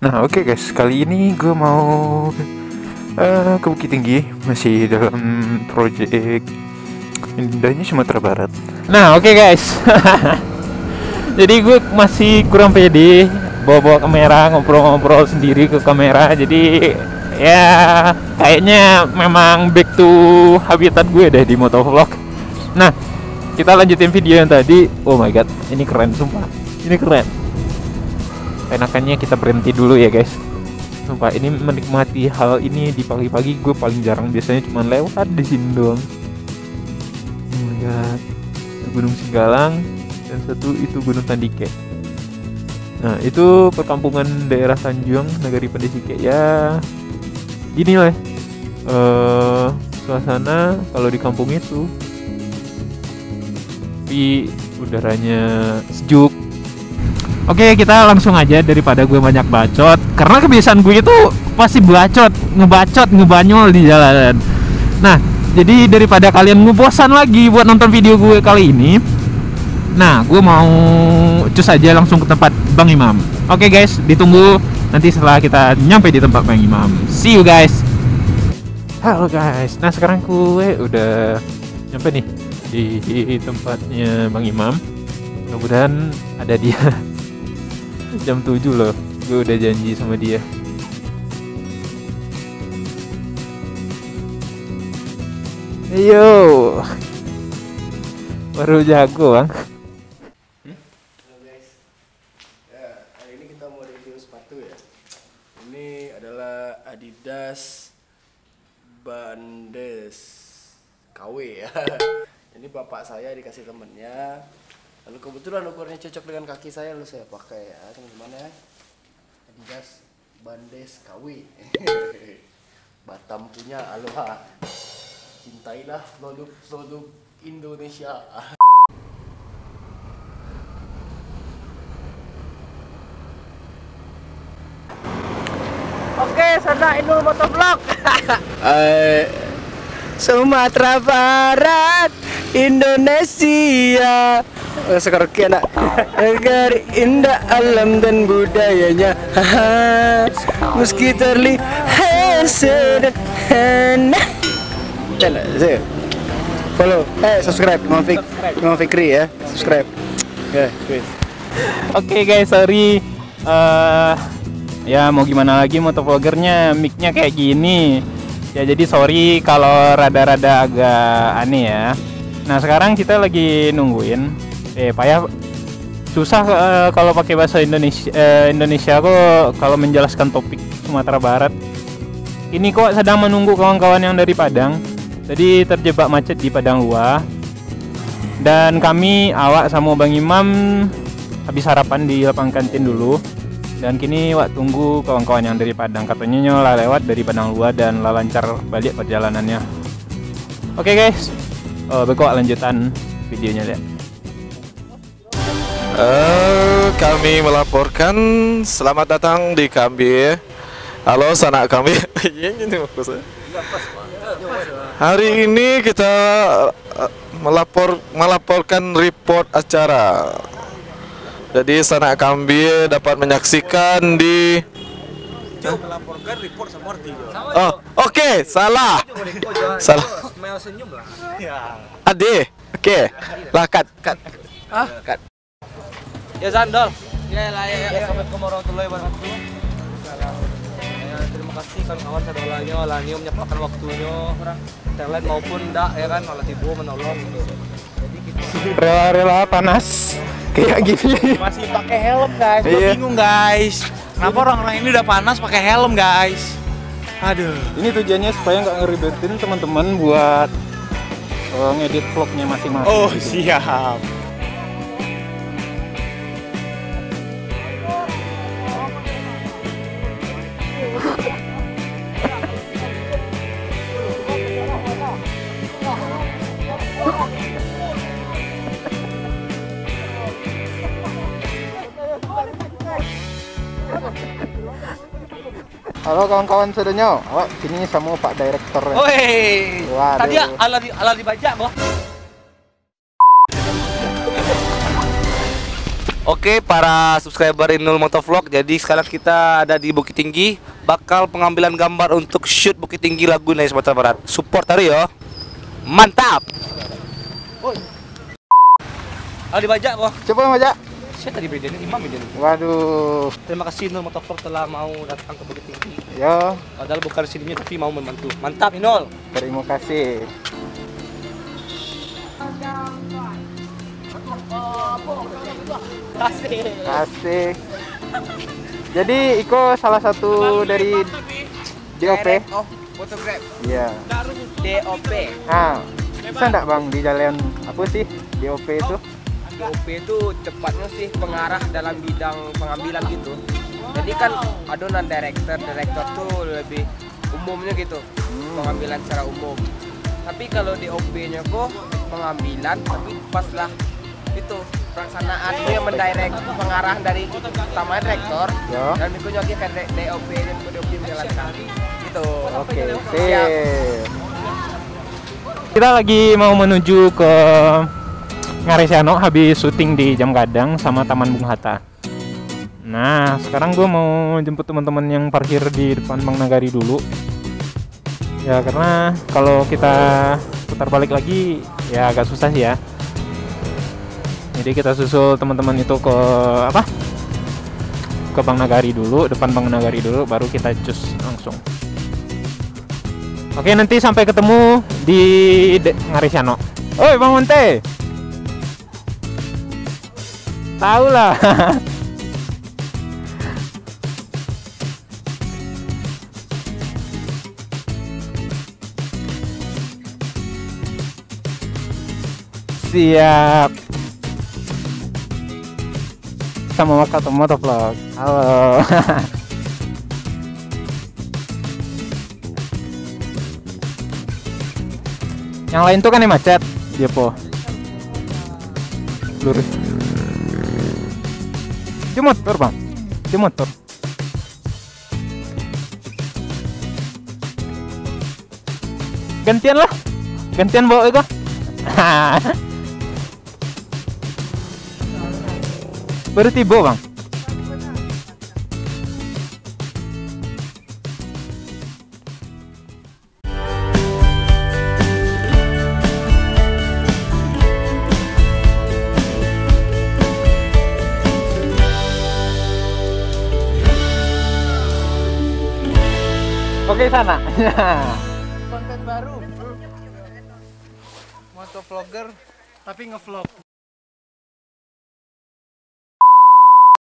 Nah oke guys, kali ini gue mau ke Bukit Tinggi, masih dalam proyek indahnya Sumatera Barat. Nah oke guys, jadi gue masih kurang pede bawa kamera, ngobrol-ngobrol sendiri ke kamera. Jadi ya kayaknya memang back to habitat gue deh di motovlog. Nah kita lanjutin video yang tadi. Oh my god, ini keren sumpah, ini keren. Enakannya kita berhenti dulu ya guys. Sumpah ini menikmati hal ini di pagi-pagi gue paling jarang, biasanya cuma lewat di sini doang. Oh my god, Gunung Singgalang dan satu itu Gunung Tandike. Nah itu perkampungan daerah Tanjung Nagari Pandisike ya. Inilah suasana kalau di kampung itu, tapi udaranya sejuk. Oke, kita langsung aja daripada gue banyak bacot. Karena kebiasaan gue itu pasti bacot, ngebanyol di jalanan. Nah, jadi daripada kalian ngebosan lagi buat nonton video gue kali ini, nah, gue mau cus aja langsung ke tempat Bang Imam. Oke guys, ditunggu nanti setelah kita nyampe di tempat Bang Imam. See you guys. Halo guys. Nah, sekarang gue udah nyampe nih di tempatnya Bang Imam. Mudah-mudahan ada dia. Jam 7 loh, gue udah janji sama dia. Ayo, baru jago bang. Halo guys, ya hari ini kita mau review sepatu ya. Ini adalah Adidas Bandes KW ya. Ini bapak saya dikasih temennya. Lalu kebetulan ukurannya cocok dengan kaki saya, lalu saya pakai ya teman-teman ya. Adidas Bandes KW. Batam punya, aloha. Cintailah produk Indonesia. Oke, sana Inul Motovlog. Sumatera Barat, Indonesia. Sekarang kena negara indah alam dan budayanya. Meski terlihat sederhana. Follow, subscribe, Imam Fikri ya, subscribe. Ya, Oke guys, sorry. Ya mau gimana lagi, motovlogernya mic-nya kayak gini. Ya jadi sorry kalau rada-rada agak aneh ya. Nah sekarang kita lagi nungguin. Payah, susah kalau pakai bahasa Indonesia kok kalau menjelaskan topik Sumatera Barat. Ini kok sedang menunggu kawan-kawan yang dari Padang. Tadi terjebak macet di Padang Luar. Dan kami awak sama Bang Imam habis sarapan di lapang kantin dulu. Dan kini wak tunggu kawan-kawan yang dari Padang. Katanya nyola lewat dari Padang Luar dan lancar balik perjalanannya. Oke guys, bekok lanjutan videonya lihat. Kami melaporkan selamat datang di Kambi. Halo sanak kami. Hari ini kita melaporkan report acara. Jadi sanak Kambi dapat menyaksikan di melaporkan report sama arti. Oh, oke, salah. Salah. Senyum lah. Ade. Oke. Lah cut. Cut. Ya Zandol. Ya. Assalamualaikum warahmatullahi wabarakatuh. Ya, terima kasih kawan-kawan sadolanya, Lani menyempatkan waktunya, talent maupun enggak ya kan, malah tibu menolong. Jadi kita Rela-rela panas kayak gini. masih pakai helm guys. Gue bingung guys. Kenapa orang-orang ini udah panas pakai helm guys? Aduh. Ini tujuannya supaya nggak ngeribetin teman-teman buat ngedit vlognya masing-masing. Oh gitu. siap. Halo kawan-kawan saudaranya, awak sini sama Pak Direktur. Woi. Waduh. Tadi ala dibajak, Boh. Oke, para subscriber Inul Motovlog, jadi sekarang kita ada di Bukit Tinggi, bakal pengambilan gambar untuk shoot Bukit Tinggi Laguna Sumatera Barat. Support hari yo. Mantap. Oh, dibajak, Boh. Coba Majak. Saya tadi beda ini Imam ini. Waduh. Terima kasih Inul Motovlog telah mau datang ke Bukit Tinggi. Yo, Padahal bukan sininya tapi mau membantu. Mantap Inul. terima kasih. Asik. Jadi Iko salah satu dari DOP. Oh, fotograf. Iya. DOP. Nah, bisa enggak Bang di jalan apa sih DOP itu? DOP itu tepatnya sih pengarah dalam bidang pengambilan gitu. Jadi kan adonan director tuh lebih umumnya gitu, pengambilan secara umum. Tapi kalau DOP-nya kok pengambilan, tapi pas lah itu pelaksanaan dia mendirect pengarah dari utama direktor Ya. dan berikutnya dia kan DOP dan DOP menjalankan gitu. Oke, Siap. sip. Kita lagi mau menuju ke Ngaresyano habis syuting di Jam Gadang sama Taman Bung Hatta. Nah, sekarang gue mau jemput teman-teman yang parkir di depan Bang Nagari dulu. Ya, karena kalau kita putar balik lagi ya agak susah sih ya. Jadi kita susul teman-teman itu ke apa? Ke Bang Nagari dulu, depan Bang Nagari dulu, baru kita cus langsung. Oke, nanti sampai ketemu di Ngaresyano. Oi, Bang Monte. Tahu lah. Siap. Sama Waktu Motovlog. Halo. Yang lain tuh kan yang macet. Dia po. Lurus. Di motor Bang. Di motor. Gantian lah. Gantian bawa itu. Baru tiba Bang. Oke, sana. Konten baru. Motovlogger tapi ngevlog.